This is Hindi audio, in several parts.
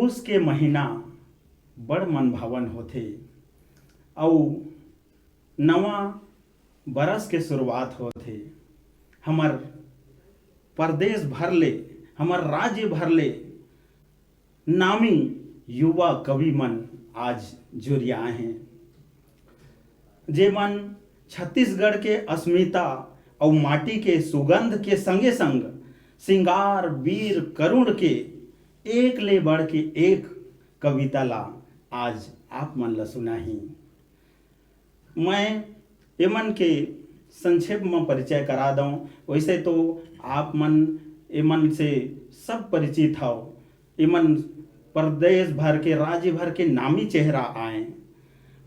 पुष के महीना बड़ मन भावन होथे और नवा बरस के शुरुआत होथे। हमर प्रदेश भर ले, हमर राज्य भर ले नामी युवा कवि मन आज जुरियाए हैं, जे मन छत्तीसगढ़ के अस्मिता और माटी के सुगंध के संगे संग सिंगार वीर करुण के एक ले बढ़ के एक कविता ला आज आप मन ला सुनाही। मैं एमन के संक्षेप में परिचय करा दूं। वैसे तो आप मन एमन से सब परिचित हो, एमन प्रदेश भर के राज्य भर के नामी चेहरा आए।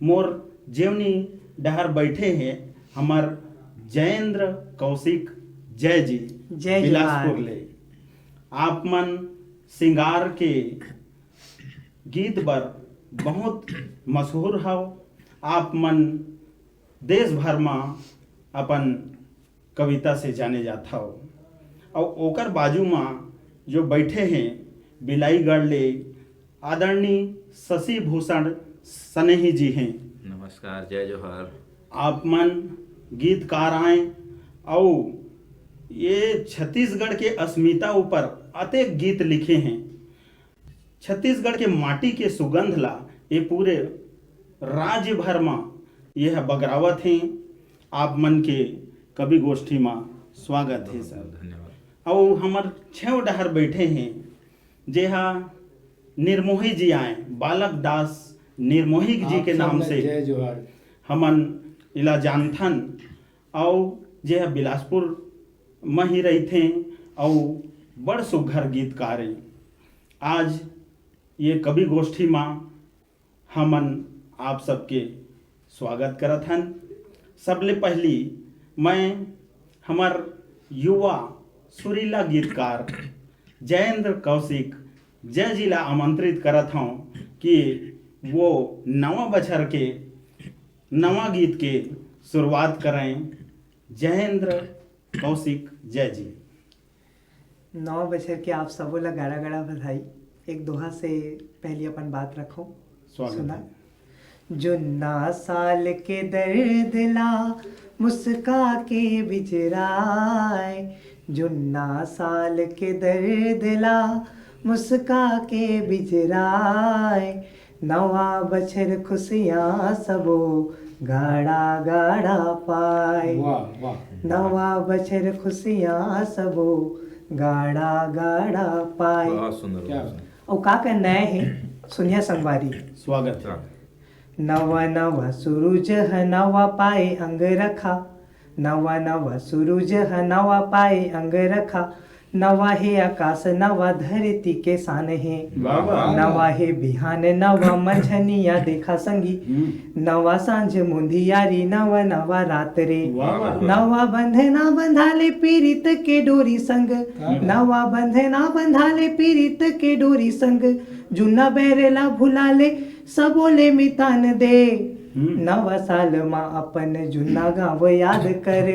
मोर जेवनी डहर बैठे हैं हमार जयेंद्र कौशिक जय जी बिलासपुर ले। आप मन सिंगार के गीत बर बहुत मशहूर हो। आप मन देश भर में अपन कविता से जाने जाता हो। और ओकर बाजू में जो बैठे हैं बिलाईगढ़ ले आदरणीय शशि भूषण सनेही जी हैं। नमस्कार, जय जोहर। आप मन गीतकार आए और ये छत्तीसगढ़ के अस्मिता ऊपर अनेक गीत लिखे हैं। छत्तीसगढ़ के माटी के सुगंध ला ये पूरे राज्य भर में यह बगरावत हैं। आप मन के कवि गोष्ठी में स्वागत है सर। धन्यवाद। और हमार छह डहर बैठे हैं जेहा निर्मोही जी आए, बालक दास निर्मोही जी के नाम से हमन इला जानथन। और जेहा बिलासपुर में ही रही थे और बड़ सुघर गीतकार हैं। आज ये कवि गोष्ठी में हमन आप सबके स्वागत करत हन। सबले पहली मैं हमार युवा सुरीला गीतकार जयेंद्र कौशिक जय जी ला आमंत्रित करत हूँ कि वो नवा बछर के नवा गीत के शुरुआत करें। जयेंद्र कौशिक जय जी। नौ बछर के आप सबो ला गाड़ा गाड़ा बधाई। एक दोहा से पहली अपन बात रखो। स्वागत है। जुन्ना साल के दर्द ला मुस्का के बिजराए, जुन्ना साल के दर्द ला मुस्का के बिजराए, नवा बछर खुशियाँ सबो गाड़ा गाड़ा पाए। नवा बछर खुशियाँ सबो गाड़ा गाड़ा पाए। बहुत सुंदर। और का करना है सुनिया संगवारी। स्वागत है। नवा नवा सूरज ह नवा पाए अंग रखा, नवा नवा सूरज ह नवा पाए अंग रखा, नवा है आकाश नवा धरती के सान है, नवा है बिहान नवा मंझनिया देखा संगी, नवा सांझ मुंदियारी नवा नवा रात रे, नवा बंधना बंधाले पीरित के डोरी संग, नवा बंधना बंधाले पीरित के डोरी संग, जुना बैरेला भुलाले सबोले मितान दे। नवा साल माँ अपन जुना गाँव याद कर,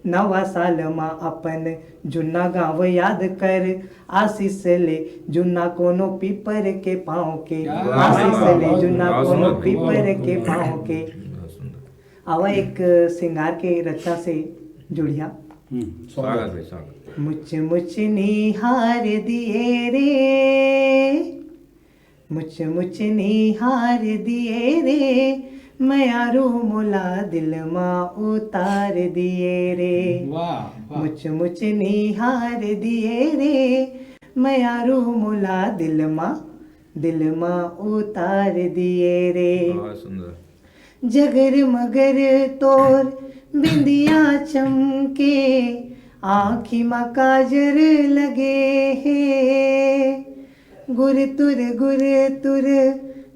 नवा साल माँ अपन जुना गाँव याद कर, आशीष ले जुना कोनो पीपर के पाँव के, आशीष ले जुना कोनो पीपर के पाँव के। आवा एक सिंगार के रचा से जुड़िया। स्वागत। मुझ मुझ निहार दिए रे, मुझ मुझ निहार दिए रे, मयारू मोला दिल माँ उतार दिए रे। मुझ मुझ निहार दिए रे, मयारू मोला दिल माँ उतार दिए रे। बहुत सुंदर। जगर मगर तोर बिंदिया चमके, आँखी माँ काजर लगे है, गुर तुर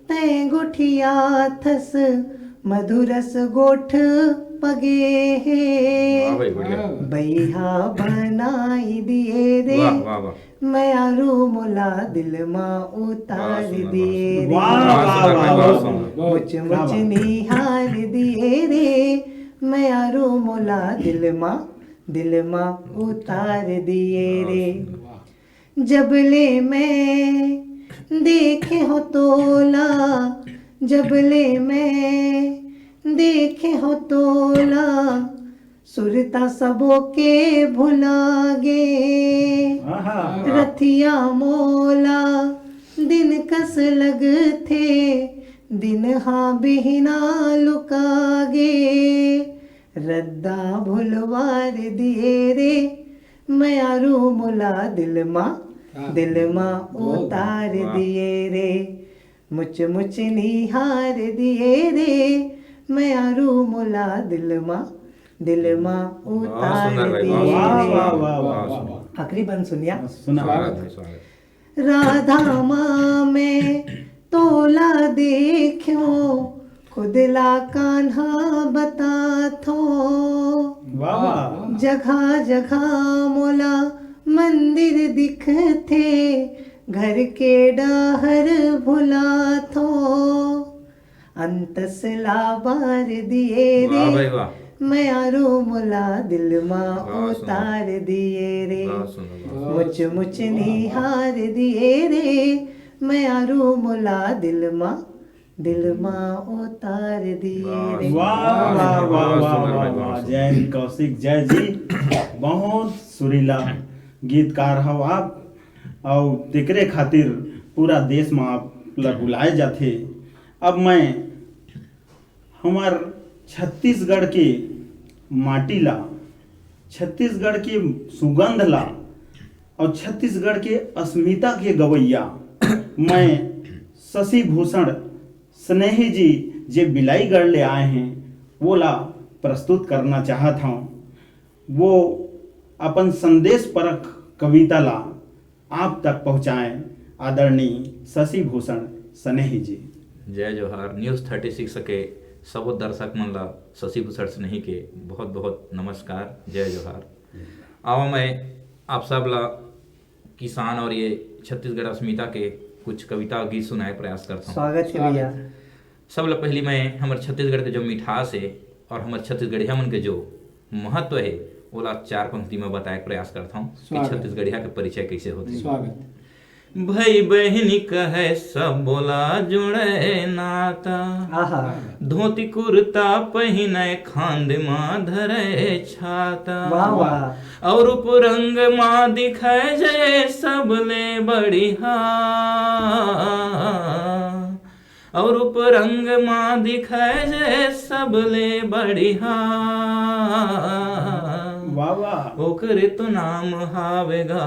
तै गोठिया थस, मधुरस गोठ पगे है, बैहा बनाई दिए रे, मयारू मोला दिल माँ उतार दिए रे। मुझ मुझ निहार दिए रे, मयारू मोला दिल माँ उतार दिए रे। जबले मैं देखे हो तोला जबले में, देखे हो तोला सुरता सबों के भुलागे। आहा, रथिया मोला दिन कस लग थे, दिन हाँ बिहना लुकागे। रद्दा भुलवार दिए रे, मयारू मुला दिल माँ उतार दिए रे। मुच मुच निहार दिए रे, मयारू मुला दिल माँ उतार सुंदर भाई, दिए बहुत वाह रे। वाह वाह वाह वाह। आखिरी बंद सुनिया। सुना स्वागत है, स्वागत। राधा माँ में तोला देखो, खुदला कान्हा बता थो। वाह वाह। जगह जगह मोला मंदिर दिखथे, घर के डाहर भुला थो। अंतस लाबार दिए वाह भाई रे, वाह, मयारू मुला दिल माँ वाह, सुंदर। उतार दिए रे। बहुत सुंदर, बहुत मुच मुच निहार दिए रे, मयारू मुला दिल माँ उतार दिए रे। वाह वाह वाह बहुत वाह सुंदर भाई, वाह वाह। बहुत जय कौशिक जय जी, बहुत सुरीला गीतकार हो आप। और तेकरे खातिर पूरा देश में आप बुलाए जाते। अब मैं हमार छत्तीसगढ़ के माटी ला, छत्तीसगढ़ के सुगंध ला और छत्तीसगढ़ के अस्मिता के गवैया मैं शशि भूषण स्नेही जी जे बिलाईगढ़ ले आए हैं वो ला प्रस्तुत करना चाहता हूँ। वो अपन संदेश परक कविता ला आप तक पहुँचाएं। आदरणीय शशि भूषण स्नेही जी। जय जोहार। न्यूज़ 36 के सब दर्शक मन ला शशि भूषण स्नेही के बहुत बहुत नमस्कार, जय जोहार। आओ मैं आप सब ला किसान और ये छत्तीसगढ़ अस्मिता के कुछ कविता और गीत सुनाए प्रयास करता हूँ। स्वागत है भैया। सब ला पहली मैं हमारे छत्तीसगढ़ के जो मिठास है और हमारे छत्तीसगढ़िया मन के जो महत्व है ओला 4 पंक्ति में बताए प्रयास करता हूँ कि छत्तीसगढ़िया के परिचय कैसे होते। स्वागत। भाई बहनी कहे सब बोला जुड़े नाता, आहा, धोती कुर्ता पहिने खांद माँ धरे छाता। वाह वाह। और उपरंग माँ दिखाए जय सबले बढ़िया, और उपरंग माँ दिखाए जय सबले बढ़िया। वाह वाह। ओकरे तो नाम हावेगा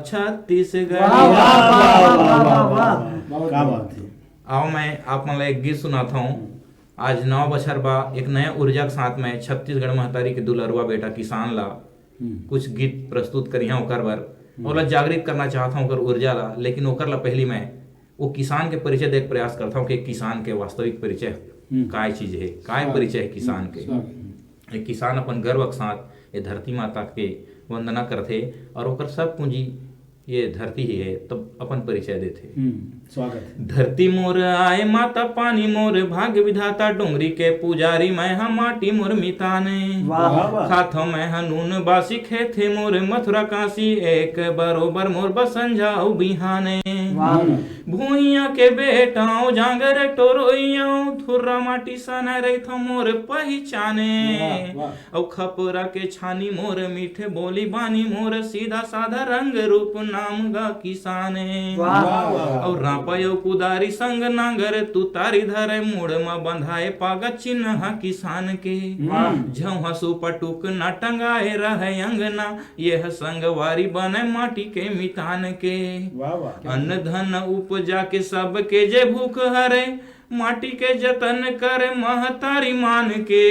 छत्तीसगढ़। वाह, वाह, वाह, वाह, वाह, वाह। क्या बात है। आओ मैं आप मन ला एक गीत सुनाता हूँ। आज 9 बछर बा एक नया ऊर्जा के साथ में छत्तीसगढ़ महतारी के दुलरवा बेटा किसान ला कुछ गीत प्रस्तुत करिया ओकर बर ओला जागृत करना चाहता हूँ ओकर ऊर्जा ला। लेकिन ओकर ला पहली मैं वो किसान के परिचय देख प्रयास करता हूँ कि किसान के वास्तविक परिचय काय चीज है, काय परिचय है किसान के। एक किसान अपन गर्व के साथ ये धरती माता के वंदना करथे और ओकर सब पूंजी ये धरती ही है, तब अपन परिचय देथे। स्वागत। धरती मोर आए माता पानी मोर भाग्य विधाता, डोंगरी के पुजारी मैं हम माटी मोर मिताने। वाह वाह। खाथो मैं हनून बासी खेथे मोर मथुरा काशी, एक बरोबर मोर बसन जाऊ बिहाने। वाह। भूइया के बेटाओ जांगर टोरोइयाओ, थुर्रा माटी सना रही मोर पहचाने। वाह। औ खपरा के छानी मोर मीठे बोली बानी मोर, सीधा साधा रंग रूप नाम गा किसाने। वाह। और रापायो कुदारी संग नांगर तू तारी धरे, मुड़ में बंधाए पागा चिन्ह किसान के। झौहा सुपटुक ना टंगाए रहे अंगना, यह संगवारी बने माटी के मितान के। वाह वाह। अन्न धन उपजा के सब के जे भूख हरे, माटी के जतन करे महतारी मान के।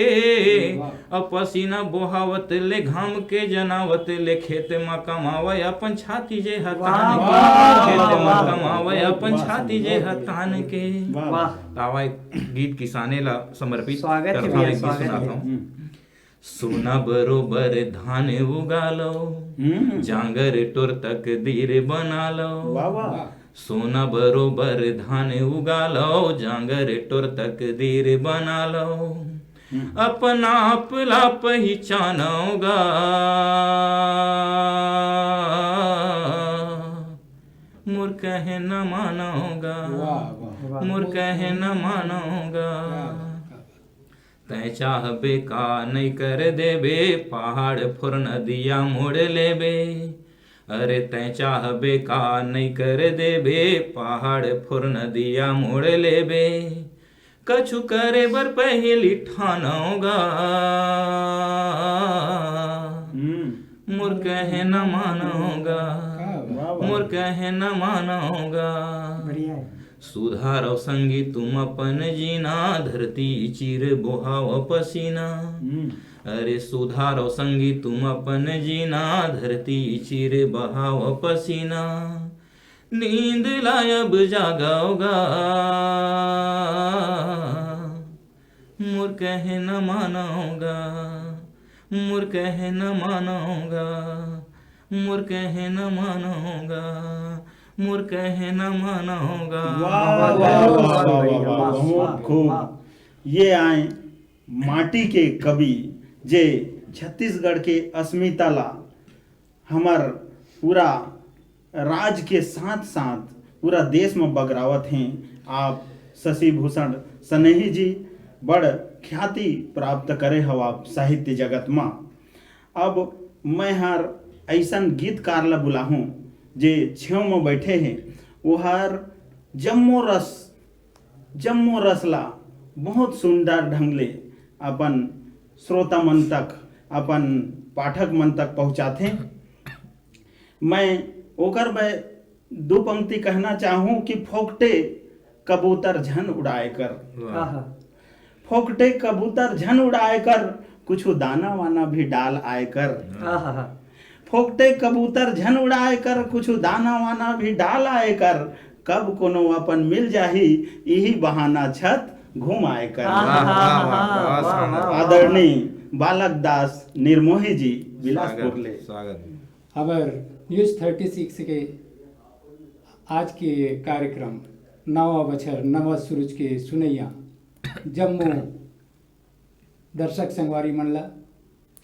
अब पसीना बोहावत ले घाम के जनावत ले, खेत में कमावे अपन छाती जे हतान के। वाह, खेत में वाह, कमावे अपन छाती जे हतान के। वाह। तावा एक गीत किसाने ला समर्पित स्वागत है करता हूँ, भैया, एक गीत स्वागत सुनाता है। हूँ। सोना बरोबर धान उगा लो, जांगर टोर तक दीर बना लो। वाह वाह। सोना बरोबर धान उगा लो, जांगर टोर तक दीर बना लो। अपना आपला पहचानोगा, मुर कहे न मानोगा, वाह वाह मुर कहे न मानोगा। तै चाहबे का नहीं कर देबे, पहाड़ फुर नदिया मोड़ लेबे। अरे तै चाहबे का नहीं कर देबे, पहाड़ फुर नदिया मोड़ लेबे। कछु करे बर पहली ठानोगा, मुर कहे न मानोगा, मुर कहे न मानोगा। बढ़िया है। सुधारो संगी तुम अपन जीना, धरती चीर बोहाओ पसीना। अरे सुधारो संगी तुम अपन जीना, धरती चीर बहाओ पसीना। नींद लायब जागाओगा, मुर कहे न मानोगा, मुर कहे न मानोगा, मुर कहे न मानोगा, मुर कहे न मानोगा। वाह वाह वाह वाह वाह वाह, बहुत खूब। ये आए माटी के कवि जे छत्तीसगढ़ के अस्मिता ला हमार पूरा राज के साथ साथ पूरा देश में बगरावत हैं। आप शशि भूषण सनेही जी बड़ ख्याति प्राप्त करे हवा साहित्य जगत में। अब मैं हर ऐसन गीतकार ला बुलाहूँ जे छेव में बैठे हैं, वो हर जम्मो रस ला बहुत सुंदर ढंग ले अपन श्रोता मन तक, अपन पाठक मन तक पहुँचाते। मैं ओकर दो पंक्ति कहना चाहूँ कि फोकटे कबूतर झन उड़ाए कर, आहा, फोकटे कबूतर झन उड़ाए कर, कुछ दाना वाना भी डाल आए कर। आहा, फोकटे कबूतर झन उड़ाए कर, कुछ दाना वाना भी डाल आए कर। कब कोनो अपन मिल जाही, यही बहाना छत घुमाए कर। आदरणीय बालक दास निर्मोही जी बिलासपुर ले। स्वागत। खबर न्यूज़ 36 के आज के कार्यक्रम नवा बछर नवा सूरज के सुनैया जम्मू दर्शक संगवारी मनला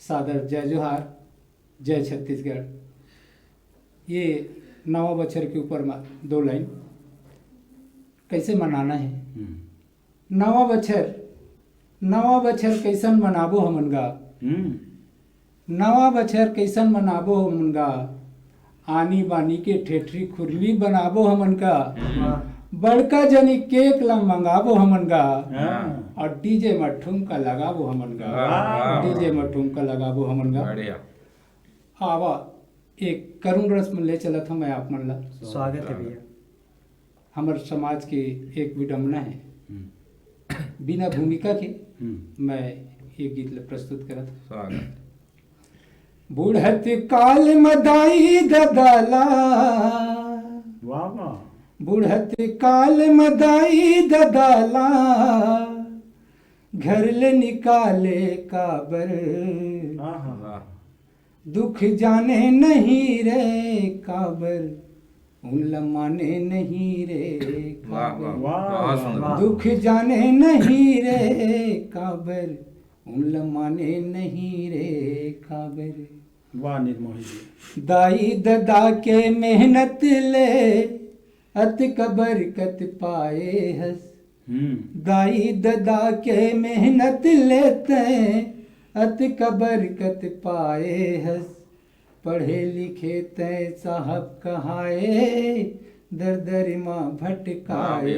सादर जय जोहार, जय छत्तीसगढ़। ये नवा बछर के ऊपर में 2 लाइन कैसे मनाना है। नवा बछर कैसन मनाबो हमन गा, नवा बछर कैसन मनाबो हमन गा। आनी बानी के ठेठरी खुरली बनाबो हमन का, बड़का जनी केक ला मंगाबो हमन गा, और डीजे में ठुमका लगाबो हमन गा, डीजे में ठुमका लगाबो हमन गा। आवा एक करुण रस्म ले चलत हूँ मैं आप मन ला। स्वागत है भैया। हमार समाज के एक विडम्बना है, बिना भूमिका के मैं ये गीत ला प्रस्तुत करत। स्वागत। बुढ़त काल मदाई ददाला, वाह वाह, बुढ़त काल मदाई ददाला, घर ले निकाले काबर। आहा, दुख जाने नहीं रे काबर, उन माने नहीं रे काबर। वाह, दुख जाने नहीं रे काबर, उन माने नहीं रे काबर। वाह निर्मोही जी। दाई ददा के मेहनत ले, अत कबर कत पाए हस। दाई ददा के मेहनत लेते, अत कबर कत पाए हस। पढ़े लिखे तय साहब कहाए, दर दर माँ भटकाए।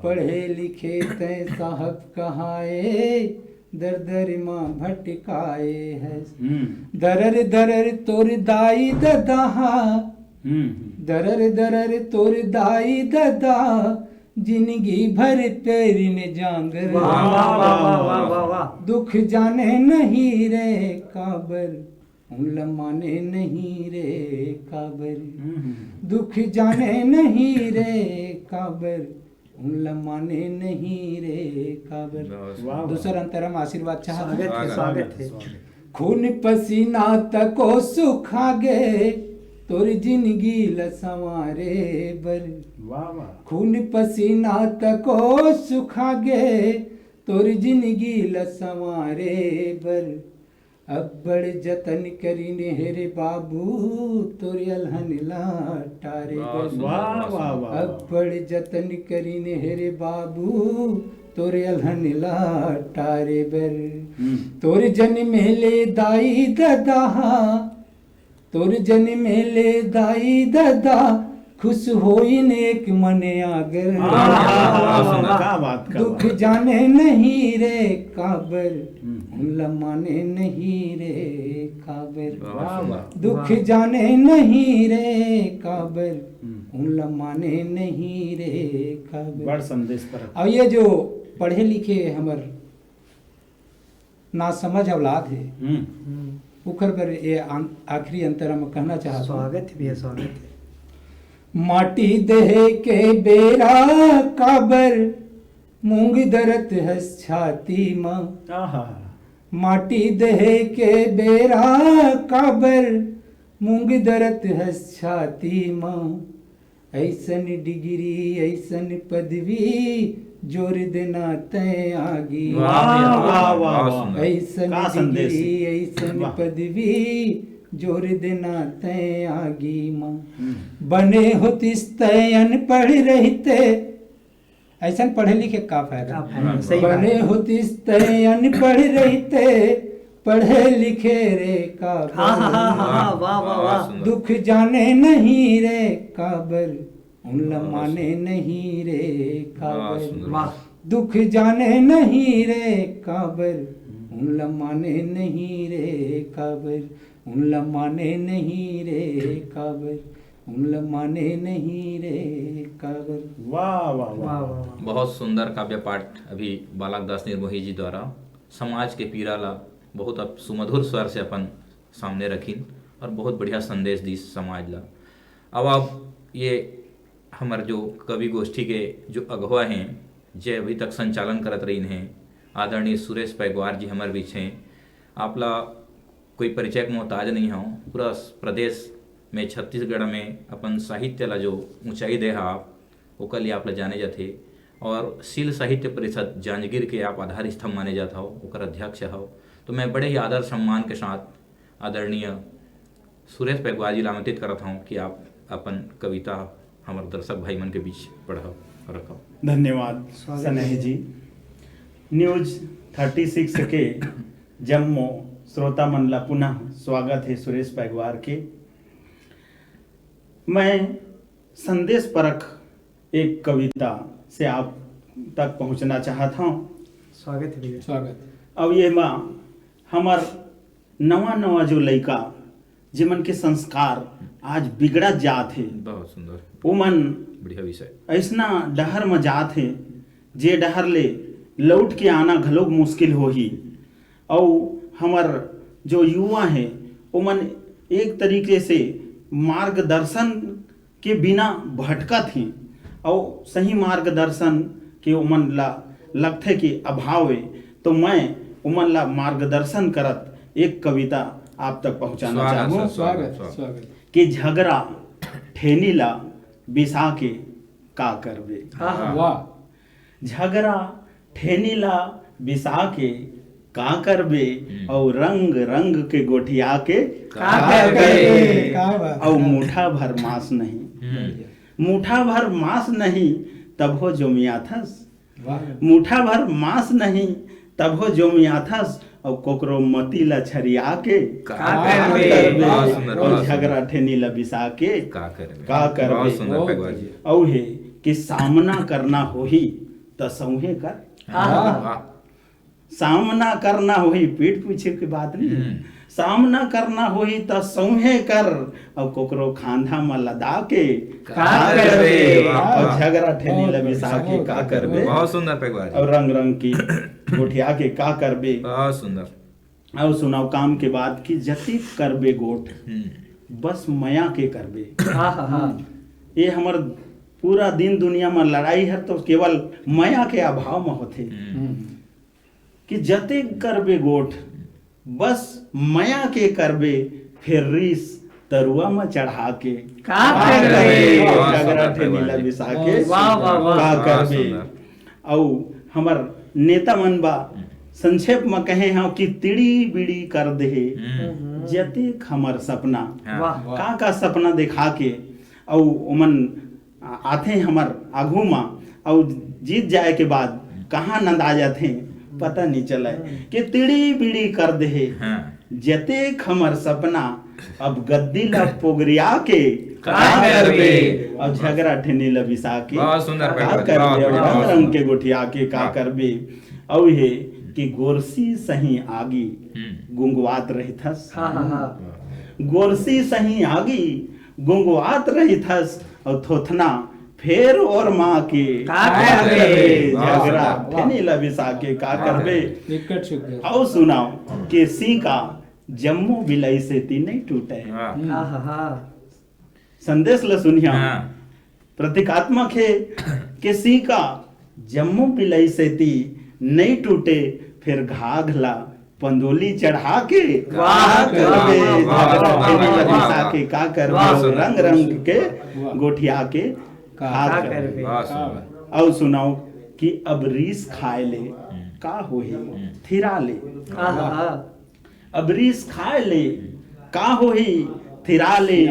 पढ़े लिखे तय साहब कहाए, दर दर माँ भटकाए है। दरर दरर तोर दाई ददा, दरर दरर तोर दाई ददा, जिंदगी भर तेरी ने जांगर। दुख जाने नहीं रे काबर, उन माने नहीं रे काबर। दुख जाने नहीं रे काबर, उन माने नहीं रे काबर। दूसरा अंतरम आशीर्वाद चाहत है। स्वागत है। खून पसीना तको सुखा गे, तोर जिंदगी ल संवारे बर। वाह वाह, खून पसीना तको सुखा गे, तोर जिंदगी ल संवारे बर। अब बड़ जतन करीने हेरे बाबू तोरे अलहन लाटारे बर। वाह वाह वाह अब बड़ जतन करीने हेरे बाबू तोरे अलहन लाटारे बर। तोर जन मेले दाई ददा तोर जन मेले दाई ददा खुश होई नेक मने आगर। क्या बात का दुख जाने नहीं रे काबर लमाने नहीं रे काबर। वाह वाह दुख जाने नहीं रे काबर लमाने नहीं रे काबर। बड़ संदेश पर अब ये जो पढ़े लिखे हमर ना समझ औलाद है उखर पर ये आखिरी अंतर हम कहना चाहता हूँ। स्वागत है भैया, स्वागत है। माटी देह के बेरा काबर मूंग दरत हस छाती माँ। आहा माटी देह के बेरा काबर मूंग दरत हस छाती माँ। ऐसन डिग्री ऐसन पदवी जोर देना तय आगी। वाह वाह वाह ऐसन का संदेश डिग्री है। ऐसन वाह। पदवी जोर देना तय आगी माँ। बने होतिस तय अनपढ़ रहते ऐसा पढ़े लिखे का फायदा। सही बात बने है। होतिस तय अनपढ़ रहते पढ़े लिखे रे काबर। वाह वाह वाह। दुख जाने नहीं रे काबर उन लमाने नहीं रे काबर। वाह दुख जाने नहीं रे काबर उन लमाने नहीं रे काबर उन लमाने नहीं रे काबर उन लमाने नहीं रे काबर। वाह वाह वाह वाह वाह। बहुत सुंदर काव्य पाठ अभी बालक दास निर्मोही जी द्वारा समाज के पीड़ा ला बहुत अब सुमधुर स्वर से अपन सामने रखीन और बहुत बढ़िया संदेश दी समाज ला। अब ये हमार जो कवि गोष्ठी के जो अगुआ हैं जे अभी तक संचालन करत रही हैं आदरणीय सुरेश पैगवार जी हमारे बीच हैं। आप ला कोई परिचय के मोहताज नहीं हूँ। पूरा प्रदेश में छत्तीसगढ़ में अपन साहित्य ला जो ऊंचाई दे आप ओकर लिए आप ला जाने जाते और शील साहित्य परिषद जांजगीर के आप आधार स्तंभ माने जाता हो ओकर अध्यक्ष हो। तो मैं बड़े ही आदर सम्मान के साथ आदरणीय सुरेश पैगवार जी ला आमंत्रित करता हूँ कि आप अपन कविता हमारे दर्शक भाई मन के बीच पढ़ाओ और रखो। धन्यवाद स्नेह जी। न्यूज 36 के जम्मू श्रोता मन ला पुनः स्वागत है सुरेश पैगवार के। मैं संदेश परख एक कविता से आप तक पहुंचना चाहता हूँ। स्वागत है भैया। स्वागत। अब ये माँ हमार नवा नवा जो लड़का जिमन के संस्कार आज बिगड़ा जात है बहुत सुंदर ओमन बढ़िया विषय। ऐसना डहर में जात है जे डहर ले लौट के आना घलोक मुश्किल होही। और हमार जो युवा है ओमन एक तरीके से मार्गदर्शन के बिना भटकत हैं और सही मार्गदर्शन के ओमन ला लगथे कि अभाव है। तो मैं ओमन ला मार्गदर्शन करत एक कविता आप तक पहुंचाना चाहूँ स्वागत। स्वागत। कि झगड़ा ठेनी ला बिसा के का करबे। वाह। झगड़ा ठेनी ला बिसा के का करबे और रंग रंग के गोठिया के का करबे। क्या बात। और मुठा भर मांस नहीं मुठा भर मांस नहीं तब हो जो मियाथस। वाह। मुठा भर मांस नहीं तब हो जो मियाथस और कोकरो मती ला छरिया के का करबे। बहुत सुंदर, और बहुत झगड़ा ठेनी ला बिसा के का करबे। का करबे। बहुत सुंदर पैगवार जी। और है कि सामना करना होही तो सौहे कर। वाह। सामना करना होही पीठ पीछे की बात नहीं। सामना करना होही तो सौहे कर और कोकरो खांधा में लदा के का करबे। और झगड़ा ठेनी ला बिसा के का करबे। बहुत सुंदर पैगवार जी। और रंग रंग की गोठिया के का करबे। बहुत सुंदर। और सुनाओ काम के बाद की जति करबे गोठ बस मया के करबे। ये हमार पूरा दिन दुनिया में लड़ाई है तो केवल मया के अभाव में होते कि जते करबे गोठ बस मया के करबे फिर रीस तरुआ में चढ़ा के का करबे। झगड़ा ठेनी ला बिसा के वाह, वाह, वाह। का बहुत करबे। सुंदर। और हमार नेता मन बा संक्षेप में कहे हैं कि तिड़ी बिड़ी कर दे जते हमर सपना। हाँ। वाह का सपना दिखा के और उमन आथे हमर आघू में और जीत जाए के बाद कहाँ नंद आ जाते पता नहीं चला कि तिड़ी बिड़ी कर दे हाँ। जते हमर सपना अब गद्दी ला पोगरिया के का करबे अब झगड़ा ठेनी लबिसा के बहुत सुंदर का बैठक, करबे बहुत अब बढ़िया, रंग बहुत रंग सुंदर। के गोठिया के का करबे और हे कि गोरसी सही आगी गुंगवात रही थस। हाँ हाँ हाँ गोरसी सही आगी गुंगवात रही थस और थोथना फेर और माँ के का करबे? झगड़ा वाह। ठेनी लबिसा के का करबे। विकट शुक्र। और सुनाओ कि सी का जम्मू बिलई से ती नहीं टूटे। वाह। हाँ हाँ हाँ संदेश ल सुनिया हाँ। प्रतीकात्मक है कि सी का जम्मू बिलई से ती नहीं टूटे फिर घाघला पंदोली चढ़ा के वाह, का करबे वाह, वाह, झगड़ा वाह, ठेनी वाह, लबिसा वाह, के का करबे वाह, और सुंदर। रंग रंग के वाह। गोठिया के का का करबे। करबे। वाह, सुंदर। और सुनाओ कि अब रीस खाए ले का होही थिरा ले। हाँ हाँ हाँ अब रीस खाए ले का होही थिरा ले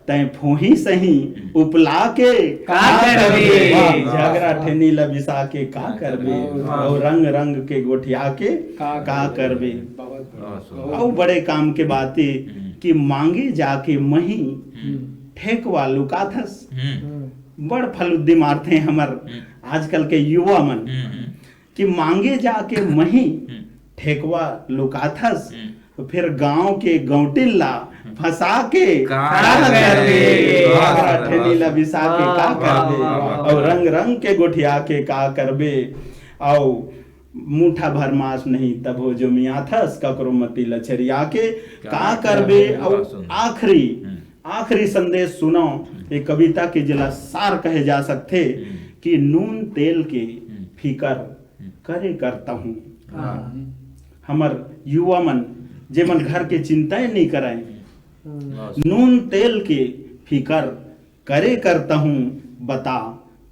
तै फोही सही उपला के का करबे। वाह, झगड़ा ठेनी लबिसा के का करबे वाह। और रंग रंग के गोठिया के का करबे। वाह, सुंदर। और बड़े काम के बातें कि मांगे जाके मही ठेकवा लुकाथस। बड़ फलुद्दी मारते हैं हमर आजकल के युवा मन कि मांगे जाके मही ठेकवा लुकाथस फिर गांव के गौटिल्ला फंसा के का करबे। झगड़ा ठेनी लबिसा के का वाह, करबे वाह, वाह, और रंग रंग के गोठिया के का करबे। और मुठा भर मास नहीं तब हो जो मियाँ थस ककरो मती लछरिया के का करबे। और आखिरी संदेश सुनो एक कविता के जिला सार कहे जा सकते कि नून तेल के फिकर करे करता हूँ। हमर युवा मन जे मन घर के चिंता नहीं कराए नून तेल के फिकर करे करता हूँ बता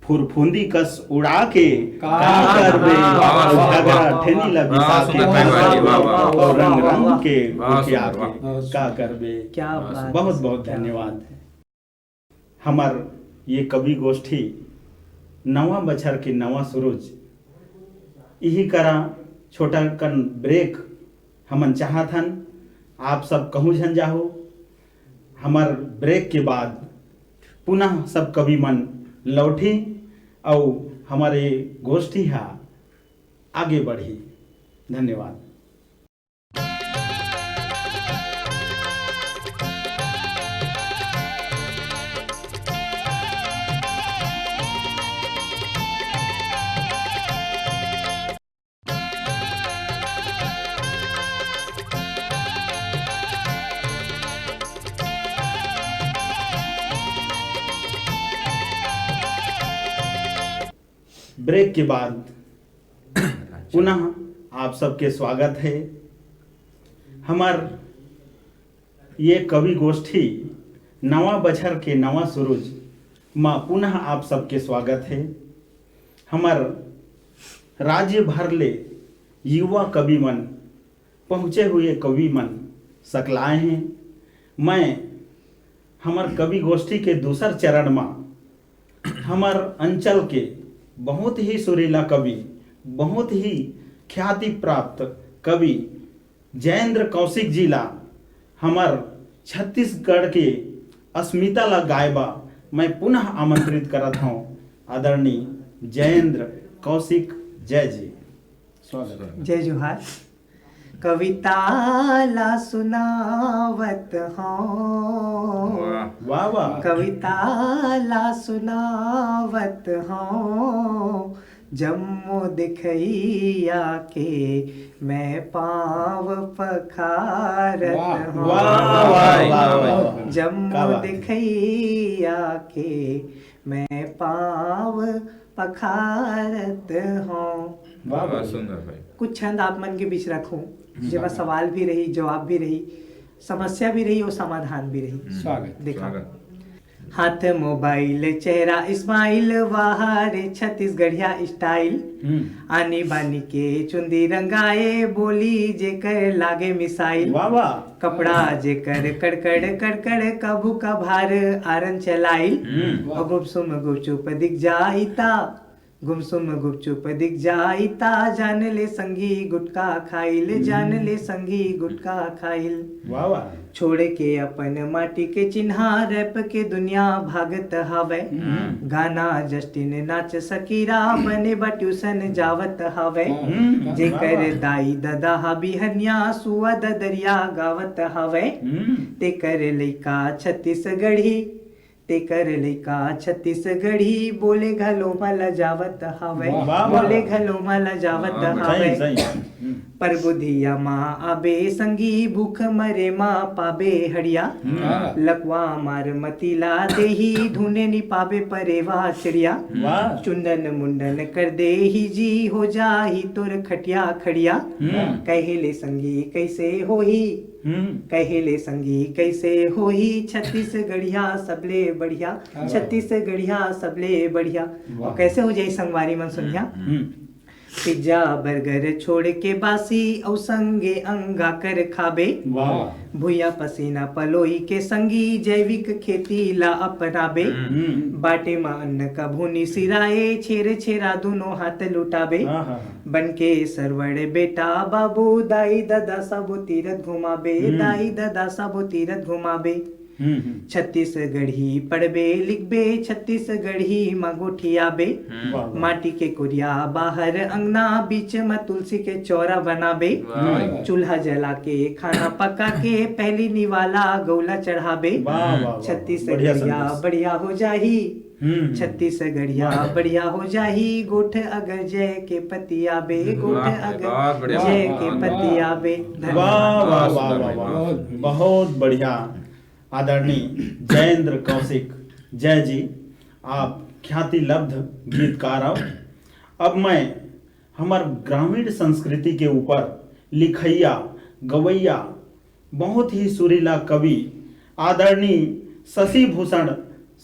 फुरफुंदी कस उड़ा के का करबे और झगड़ा ठेनी लबिसा के और रंग रंग के गोठिया के का करबे। क्या बात। बहुत बहुत धन्यवाद। हमार ये कवि गोष्ठी नवा बछर के नवा सूरज यही करा छोटा कन ब्रेक हमन चाहथन आप सब कहूँ झन जाहो। हमार ब्रेक के बाद पुनः सब कवि मन लौटी और हमारे गोष्ठी हा आगे बढ़ी। धन्यवाद। ब्रेक के बाद पुनः आप सबके स्वागत है। हमार ये कवि गोष्ठी नवा बछर के नवा सूरज माँ पुनः आप सबके स्वागत है। हमार राज्य भर ले युवा कवि मन पहुँचे हुए कवि मन सकलाए हैं। मैं हमार कवि गोष्ठी के दूसर चरण में हमार अंचल के बहुत ही सुरीला कवि बहुत ही ख्याति प्राप्त कवि जयेंद्र कौशिक जिला हमार छत्तीसगढ़ के अस्मिता ला गायबा मैं पुनः आमंत्रित करत हूँ। आदरणीय जयेंद्र कौशिक जय जी स्वागत। जय जोहार। कविता ला सुनावत हूँ वाह वाह। कविता ला सुनावत हूँ जम्मू दिखैया के मैं पाँव पखारत हूँ। वाह वाह वाह वाह। जम्मू क्या बात है। दिखैया के मैं पाँव पखारत हूँ। वाह, सुंदर भाई। कुछ छंद आप मन के बीच रखूं जेमा सवाल भी रही जवाब भी रही समस्या भी रही और समाधान भी रही। स्वागत। देखा स्वागत। हाथ मोबाइल चेहरा इस्माइल वाह रे छत्तीसगढ़िया स्टाइल आनी बानी के चुंदी रंगाए बोली जेकर लागे मिसाइल वाह वाह कपड़ा जेकर कड़कड़ कड़कड़ कभू कभार आरन चलाइल और गुमसुम गुपचुप दिख जाइता गुमसुम गुपचुप दिख जाइता जान ले संगी गुटका खाइल जान ले संगी गुटका खाइल वाह वाह छोड़ के अपन माटी के चिन्हा रैप के दुनिया भागत हवे गाना जस्टिन नाच सकीरा बने बा ट्यूशन जावत हवे जेकर दाई ददा बिहनिया सुआ ददरिया गावत हवे ते कर लइका छत्तीसगढ़ी ते कर लइका छत्तीसगढ़ी बोले घलो मला जावत हवे बोले घलो मला जावत हवे पर बुधिया माँ आबे संगी भूख मरे माँ पाबे हड़िया लकवा मार मतीला देही धुने नि पाबे परेवा चिड़िया चुंदन मुंडन कर दे ही जी हो जाही तुर खटिया खड़िया कहेले संगी कैसे होही कहेले संगी कैसे होही छत्तीसगढ़िया सबले बढ़िया छत्तीसगढ़िया सबले बढ़िया और कैसे हो जाए संगवारी मन सुनिया पिज्जा बर्गर छोड़ के बासी और संगे अंगा कर खाबे भूया पसीना पलोई के संगी जैविक खेती ला अपनाबे बाटे में अन्न का भूनी सिराए छेर छेरा दोनों हाथ लुटाबे बन के सरवड़ बेटा बाबू दाई दादा सबो तीरथ घुमाबे दाई दादा सबो तीरथ घुमाबे छत्तीसगढ़ी पढ़बे लिखबे छत्तीसगढ़ी मगोठियाबे माटी के कुरिया बाहर अंगना बीच में तुलसी के चौरा बनाबे चूल्हा जला के खाना पका के पहली निवाला गौला चढ़ाबे छत्तीसगढ़िया बढ़िया हो जाही छत्तीसगढ़िया बढ़िया हो जाही गोठ अगर जय के पतिया बे गोठ अगर जय के पतिया बे। वाह वाह वाह वाह बहुत बढ़िया आदरणीय जयेंद्र कौशिक जय जी, आप ख्याति लब्ध गीतकार हो। अब मैं हमार ग्रामीण संस्कृति के ऊपर लिखैया गवैया बहुत ही सुरीला कवि आदरणीय शशि भूषण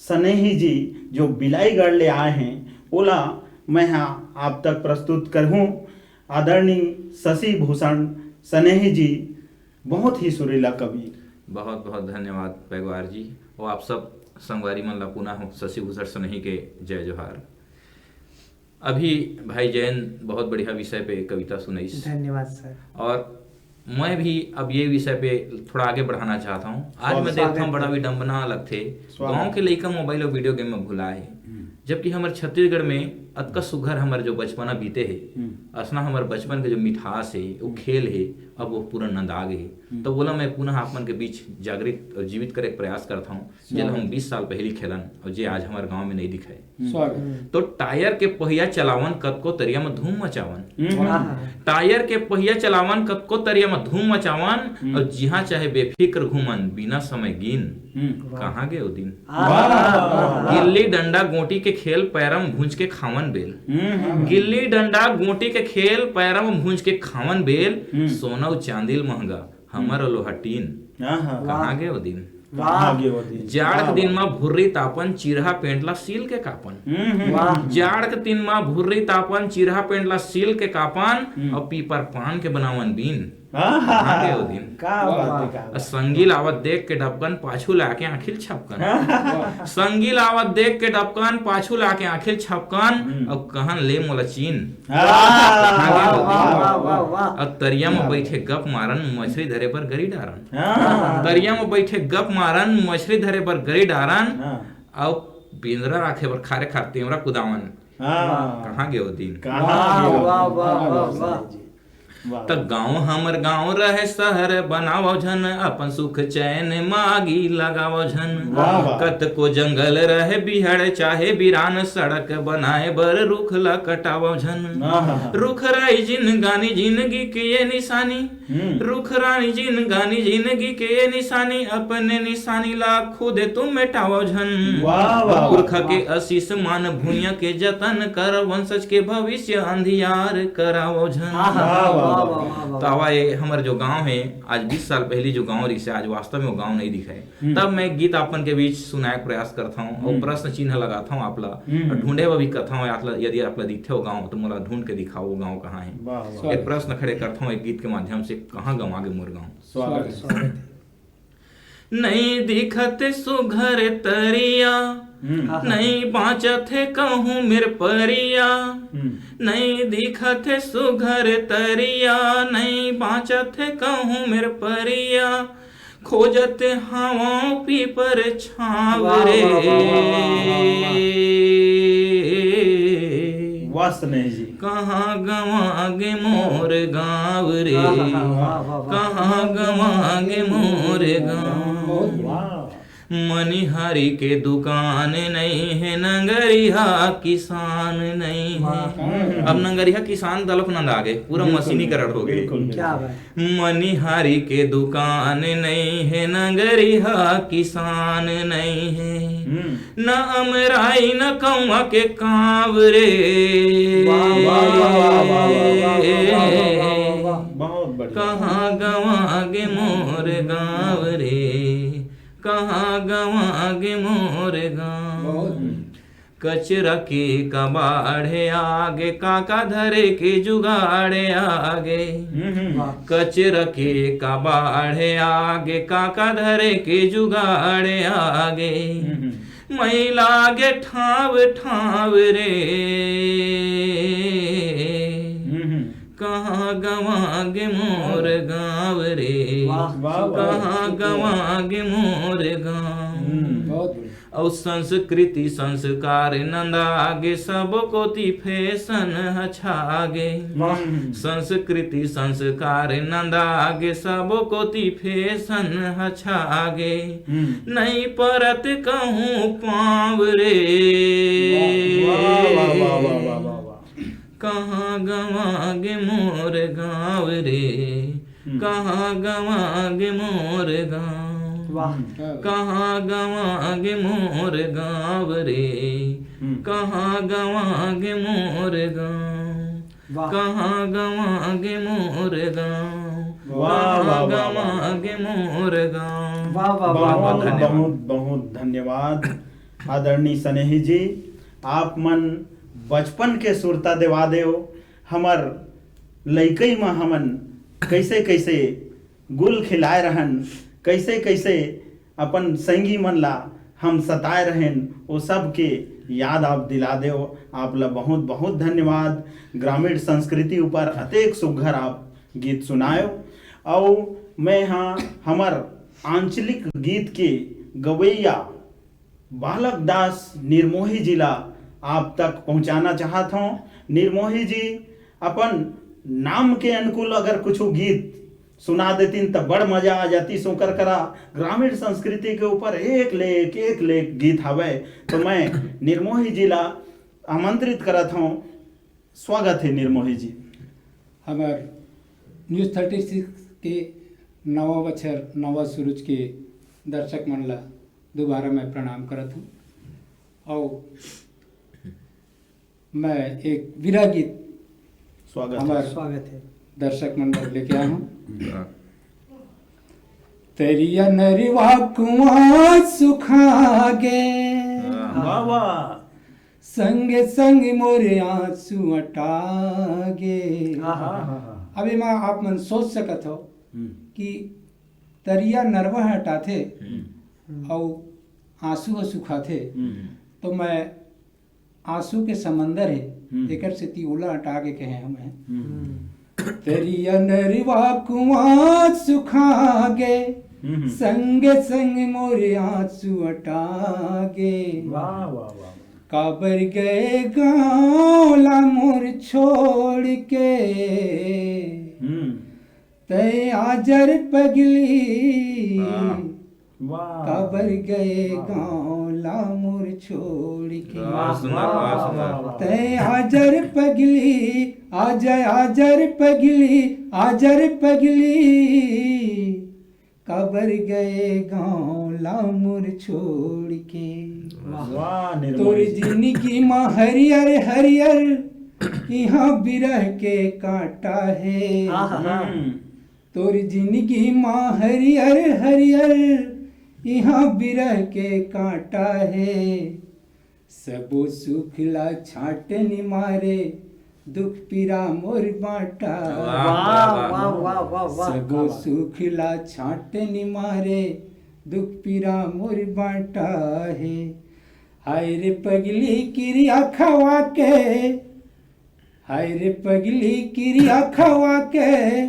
स्नेही जी जो बिलाईगढ़ ले आए हैं ओला मैं आप तक प्रस्तुत करूँ। आदरणीय शशि भूषण स्नेही जी बहुत ही सुरीला कवि। बहुत बहुत धन्यवाद पैगवार जी और आप सब संगवारी मन ला पुनः शशि भूषण स्नेही के जय जोहार। अभी भाई जैन बहुत बढ़िया विषय पे कविता सुनाई, धन्यवाद सर। और मैं भी अब ये विषय पे थोड़ा आगे बढ़ाना चाहता हूँ। आज मैं देखता हूँ बड़ा विडम्बना लगते गांव के लइका मोबाइल और वीडियो गेम में भुला है, जबकि हमारे छत्तीसगढ़ में अतका सुघर हमारे जो बचपना बीते है असना हमारे बचपन के जो मिठास है वो खेल है अब वो पूरा नंदाग है। तो बोला मैं पुनः आप मन के बीच जागृत और जीवित करे प्रयास करता हूँ जब हम 20 साल पहले खेलन और जे आज हमारे गांव में नहीं दिखाए। तो टायर के पहिया चलावन कतको तरिया में धूम मचावन, टायर के पहिया चलावन कतको तरिया में धूम मचावन और जिहा चाहे बेफिक्र घूमन बिना समय गिन कहाँ गए वो दिन। गिल्ली डंडा गोटी के खेल पैरम भूंज के खावन बेल, गिल्ली डंडा गोटी के खेल पैरम भूंज के खावन बेल, सोना चांदिल महंगा हमार लोहा टीन कहाँ गए वो दिन। जाड़ के दिन में भुर्री तापन चिरहा पेंटला सील के कापन, जाड़ के दिन में भुर्री तापन चिरहा पेंटला सील के कापन और पीपर पान के बनावन बीन कहाँ गए वो दिन। संगी लावत देख के डबकन पाछू लाके आखिल छपकन, संगी लावत देख के डबकन पाछू लाके आखिल छपकन और कहन ले मोला चीन और तरिया में बैठे गप मारन मछली धरे पर गरी डारन, तरिया में बैठे गप मारन मछली धरे पर गरी डारन और पिंजरा राखे पर खारे खार तेमरा कुदावन कहाँ गए वो दिन। त गाँव हमर गाँव रहे शहर बनावो झन अपन सुख चैन मागी लगावो झन, कत को जंगल रहे बिहड़ चाहे बिरान सड़क बनाए बर रुख ला कटावो झन, रुख राई जिन गानी जिंदगी के ये निशानी, रुख रानी जिन गानी जिंदगी के ये निशानी अपने निशानी ला खुद तुम मिटावो झन, पुरख के आशीष मान भूया के जतन कर वंशज के भविष्य अंधियार करावो झन। वाह, वाह, वाह। तो हवा ये हमारे जो गांव है आज 20 साल पहले जो गांव रही से आज वास्तव में वो गांव नहीं दिखा है। तब मैं गीत आपन के बीच सुनाए के प्रयास करता हूँ और प्रश्न चिन्ह लगाता हूँ आपला और ढूंढे भी करता हूँ यदि आपला दिखे हो गाँव तो मोला ढूंढ के दिखाओ वो गाँव कहाँ वाह, है। वाह। एक प्रश्न खड़े करता हूँ एक गीत के माध्यम से, कहाँ गाँव आगे मोर गाँव। स्वागत है। नहीं दिखत सुघर तरिया नहीं बाँचत है कहूँ मेर परिया, नहीं दिखत है सुघर तरिया नहीं बाँचत है कहूँ मेर परिया, खोजत हवाओं पीपर छाव रे। वाह स्नेह जी। कहाँ गवागे मोर गाँव रे, कहाँ गवागे मोर गाँव। वाह। मनिहारी के दुकान नहीं है नंगरिया किसान नहीं है। अब नंगरिया किसान दलक नंद आ गए, पूरा मशीनीकरण हो गए। क्या बात। मनिहारी के दुकान नहीं है नंगरिया किसान नहीं है, न अमराई न कौआ के कांव रे। बहुत बढ़िया। कहाँ गवागे मोर गाँव रे, कहाँ गवागे मोर गाँव। कचरा के कबाड़े आगे काका धरे के जुगाड़े आगे, कचरा के कबाड़े आगे काका धरे के जुगाड़े आगे, महिला गे ठाव ठाव रे। कहाँ गवागे मोर गाँव रे, कहाँ गवागे मोर गाँव। और संस्कृति संस्कार नंदागे सब कोती फैशन हछागे, संस्कृति संस्कार नंदागे सब कोती फैशन हछागे, नहीं परत कहूँ पाँव रे। कहाँ गवागे मोर गाँव रे, कहाँ गवागे मोर गाँव। कहाँ गवागे मोर गाँव रे, कहाँ गवागे मोर गाँव, कहाँ गवागे मोर गाँव, कहाँ गवागे मोर गाँव। बहुत बहुत धन्यवाद आदरणीय स्नेही जी। आप मन बचपन के सुरता देवा देव। हमर लइकई में हमन कैसे कैसे गुल खिलाए रहन, कैसे कैसे अपन संगी मन ला हम सताए रहन, वो सब के याद आप दिला देव। आप ला बहुत बहुत धन्यवाद। ग्रामीण संस्कृति ऊपर अतेक सुघर आप गीत सुनायो। और मैं हाँ हमर आंचलिक गीत के गवैया बालक दास निर्मोही जिला आप तक पहुंचाना चाहता हूँ। निर्मोही जी अपन नाम के अनुकूल अगर कुछ गीत सुना देतीन तब बड़ मजा आ जाती। सोकर करा ग्रामीण संस्कृति के ऊपर एक लेख गीत हवे, तो मैं निर्मोही जिला आमंत्रित करत हूँ। स्वागत है निर्मोही जी। हमार न्यूज़ 36 के नवा बछर नवा सूरज के दर्शक मन ला दोबारा मैं प्रणाम करत हूँ। और मैं एक विरह गीत स्वागत है दर्शक मंडल लेके आया हूँ। तरिया नरिवा कुआं सुखागे, संगे संग मोरे आंसू अटागे। अभी मैं आप मन सोच सकत हो कि तरिया नरवा हटाथे और आंसू सुखाथे, तो मैं आंसू के समंदर है एकर से तिउला हटा के कहे हमें। तरिया नरिवा कुआं सुखागे, संगे संग मोरे आंसू अटागे। काबर गए गाँव ला मोर छोड़ के, तय आजर पगली। काबर गए गाँव ला मोर छोड़ के, तय आजर पगली। आजर पगली, आजर पगली। काबर गए गाँव ला मोर छोड़ के। तोर जिंदगी माँ हरियर हरियर यहाँ बिरह के कांटा है। आहा। तोर जिंदगी माँ हरियर हरियर, यहाँ बिरह के कांटा है। सबो सुखला छाटनी मारे, दुख पीरा मोर बाटा। वाह, वाह वाह, वाह वाह वाह वाह। सबो सुखला छाटनी मारे, दुख पीरा मोर बाटा है। हाय रे पगली क्रिया खवा के, हाय रे पगली क्रिया खवा के,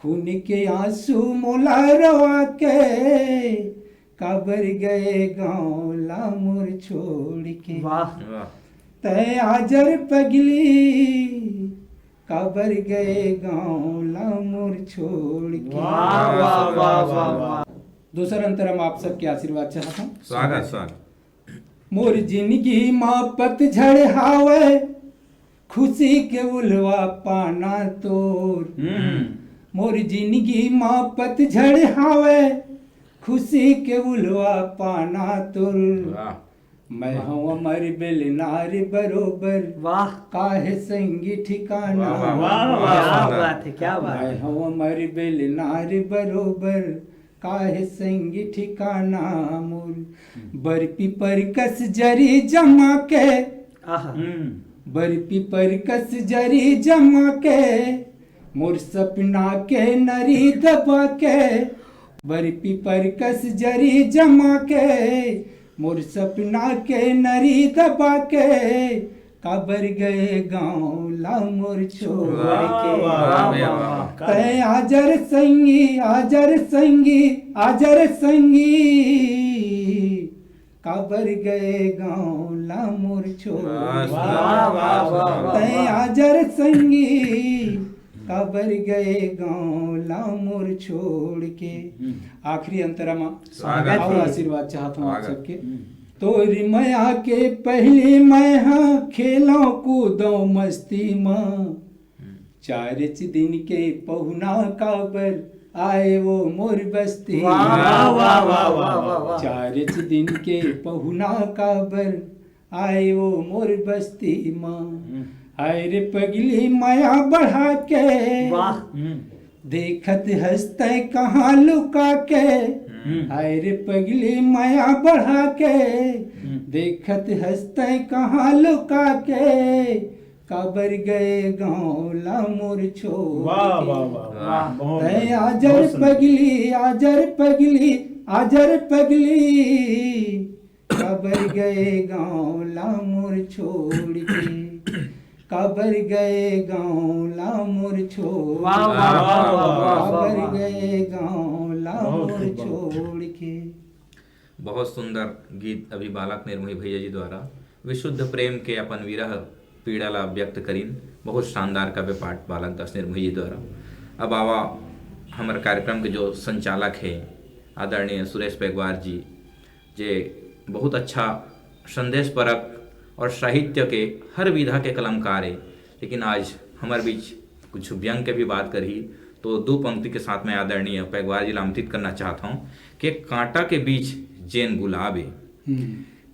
खून के आंसू मोला रवा के, काबर गए गाँव लामुर छोड़ के। वाह वाह। तय आजर पगली, काबर गए गाँव लामुर छोड़ के। वाह वाह वाह वाह वाह। दूसरा अंतर हम आप सबके आशीर्वाद चाहता हूँ। स्वागत स्वागत। मोर जिंदगी माँ पतझड़ हावे, खुशी के उलवा पाना तोर। मोर जिंदगी माँ पतझड़ हावे, खुशी के उलवा पाना तोर। वाह। मैं हूँ अमर बेलनार बरोबर, वाह काहे संगी ठिकाना। वाह, वाह, वाह, क्या सुंदर। बात है, क्या बात मैं है। हूँ अमर बेलनार बरोबर, काहे संगी ठिकाना मोर। बर्फी पर कस जरी जमा के, आहा। बर्फी पर कस जरी जमा के, मोर सपना के नरी दबा के। बर्फी पर कस जरी जमा के, मोर सपना के नरी दबा के, काबर गए गाँव ला मोर छोड़ वाह, के। वाह, वाह, वाह, वाह, वाह। वाह। तय आजर संगी, आजर संगी, आजर संगी, काबर गए गाँव ला मोर छोड़ वाह, के। वाह, वाह, वाह, वाह। तय आजर संगी, काबर गए गाँव ला मोर छोड़ के। आखिरी अंतरमा स्वागत। और आशीर्वाद चाहता हूँ आप स्वागत। सबके। तोरी माया के पहले मैं हाँ खेलों कूदों मस्ती माँ, चारिच दिन के पहुना काबर आए वो मोर बस्ती। वाह वाह वाह वाह वाह वाह वाह। चारिच दिन के पहुना काबर आए वो मोर बस्ती माँ। हाय रे पगली माया बढ़ा के, वाह देखत हंसते कहाँ लुका के। हाय रे पगली माया बढ़ा के, देखत हंसते कहाँ लुका के, काबर गए गाँव ला मोर छोड़ वाह के। वाह वाह वाह। बहुत तय बढ़िया, आजर बहुत सुंदर। पगली, आजर पगली, आजर पगली, काबर गए गाँव ला मोर छोड़ के। काबर गए गाँव ला मोर छोड़ वाह, के। वाह, वाह, वाह, वाह, काबर वाह। गए गाँव ला बहुत मोर खूब, बहुत छोड़ के। बहुत सुंदर गीत अभी बालक निर्मोही भैया जी द्वारा विशुद्ध प्रेम के अपन विरह पीड़ा ला व्यक्त करीन। बहुत शानदार काव्य पाठ बालक दास निर्मोही जी द्वारा। अब आवा हमारे कार्यक्रम के जो संचालक है आदरणीय सुरेश पैगवार जी, जे बहुत अच्छा संदेश परक और साहित्य के हर विधा के कलमकार है, लेकिन आज हमारे बीच कुछ व्यंग के भी बात करी। तो दो पंक्ति के साथ में आदरणीय पैगवार जी लामतित करना चाहता हूँ कि कांटा के बीच जैन गुलाब है,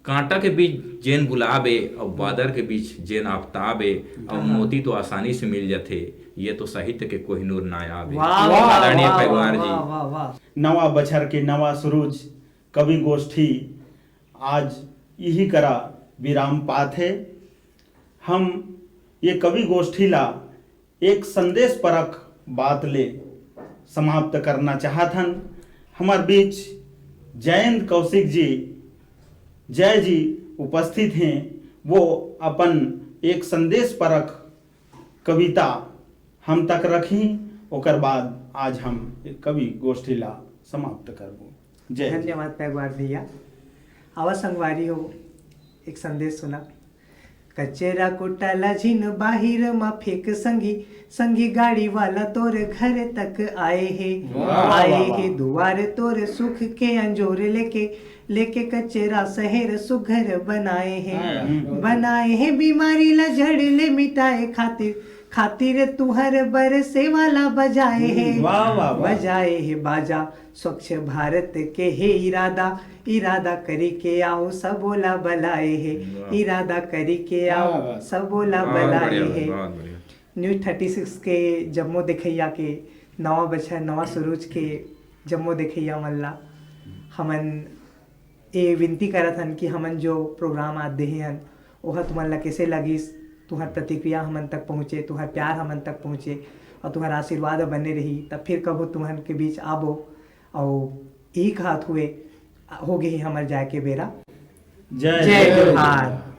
कांटा के बीच जैन गुलाब है और बादर के बीच जैन आफ्ताब है, और मोती तो आसानी से मिल जाते, ये तो साहित्य के कोहिनूर नायाब है। वाह वाह आदरणीय वाह पैगवार वाह जी। वाह वाह। नवा बछर के नवा सुरूज कवि गोष्ठी आज यही करा विराम पात है। हम ये कवि गोष्ठी ला एक संदेश परक बात ले समाप्त करना चाहतन। हमार बीच जयंत कौशिक जी, जय जी उपस्थित हैं। वो अपन एक संदेश परक कविता हम तक रखी, ओकर बाद आज हम एक कवि गोष्ठी ला समाप्त करबो। जय जी। धन्यवाद पैगवार भैया। आवा संगवारी हो एक संदेश सुना। कचरा कुटाला झिन बाहिर मा फेक संगी, संगी गाड़ी वाला तोर घर तक आए हे। वाह, आए वाह, हे वाह। दुआर तोर सुख के अंजोर लेके, लेके कचरा शहर सुघर बनाए हैं। बनाए हैं बीमारी ला झड़ ले मिटाए खातिर, खातिर तुहर बरसे वाला बजाए है वाह वाह वाह। बजाए है बाजा स्वच्छ भारत के है इरादा इरादा करी के आओ सबोला बलाए है इरादा करी के आओ वाह, वाह। सबोला बहुत बलाए बढ़िया, है बहुत बढ़िया। न्यूज 36 के जम्मू देखैया के नवा बछर नवा सूरज के जम्मू देखैया मल्ला हमन ये विनती करत हन कि हमन जो प्रोग्राम आज देहे हन ओह तुमन ला कैसे लगिस, तुहर प्रतिक्रिया हमन तक पहुँचे, तुहर प्यार हमन तक पहुँचे और तुहर आशीर्वाद बने रही, तब फिर कबो तुमन के बीच आबो और एक हाथ हुए हो गए हमर जाए के बेरा। जय जय जय जोहार।